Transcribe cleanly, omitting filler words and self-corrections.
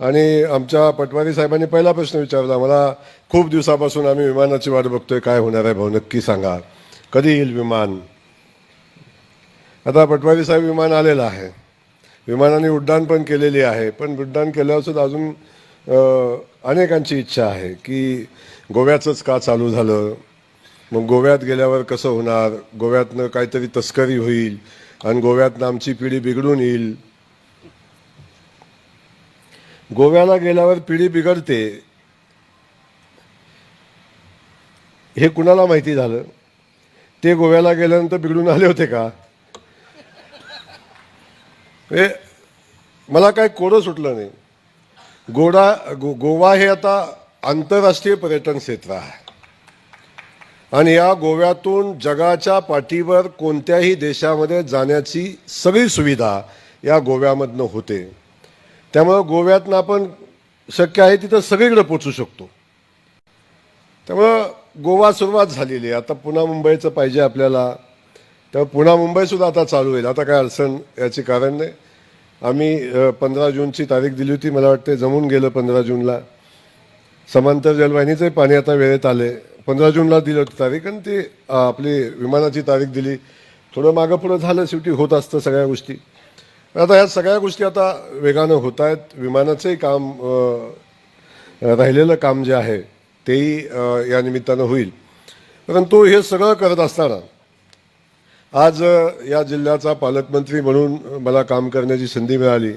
आणि आमच्या पटवारी साहेबांनी पहिला प्रश्न विचारला मला, खूप दिवसापासून आम्ही विमानाची वाट बघतोय, काय होणार आहे भाऊ, नक्की सांगा, कधी येईल विमान. आता पटवारी साहेब विमान आलेलं आहे, विमानाने उड्डाण पण केलेली आहे, पण उड्डाण केल्यावर सुद्धा अजून अनेकांची इच्छा आहे की गोव्याचंच का चालू झालं, मग गोव्यात गेल्यावर कसं होणार, गोव्यातनं काहीतरी तस्करी होईल आणि गोव्यातनं आमची पिढी बिघडून येईल. गोव्याला गेल्यावर पिढी बिघडते हे कुणाला माहिती झालं? ते गोव्याला गेल्यानंतर बिघडून आले होते का? मला काही कोडं सुटलं नाही. गोवा हे आता आंतरराष्ट्रीय पर्यटन क्षेत्र आहे आणि या गोव्यातून जगाच्या पाठीवर कोणत्याही देशामध्ये जाण्याची सगळी सुविधा या गोव्यामधनं होते. त्यामुळं गोव्यातनं आपण शक्य आहे तिथं सगळीकडे पोचू शकतो. त्यामुळं गोवा सुरुवात झालेली आहे. आता पुन्हा मुंबईचं पाहिजे आपल्याला, त्यामुळे पुन्हा मुंबईसुद्धा आता चालू होईल. आता काय अडचण याची कारण नाही. आम्ही 15 जूनची तारीख दिली होती, मला वाटते जमून गेलं 15 जूनला. समांतर जलवाहिनीचे पाणी आता वेळेत आले. 15 जूनला दिली होती तारीख आणि ती आपली विमानाची तारीख दिली. थोडं मागं पुढं झालं, शेवटी होत असतं सगळ्या गोष्टी. आता ह्या सगळ्या गोष्टी आता वेगानं होत आहेत. विमानाचंही काम राहिलेलं काम जे आहे तेही या निमित्तानं होईल. परंतु हे सगळं करत असताना आज या जिल्ह्याचा पालकमंत्री म्हणून मला काम करण्याची संधी मिळाली.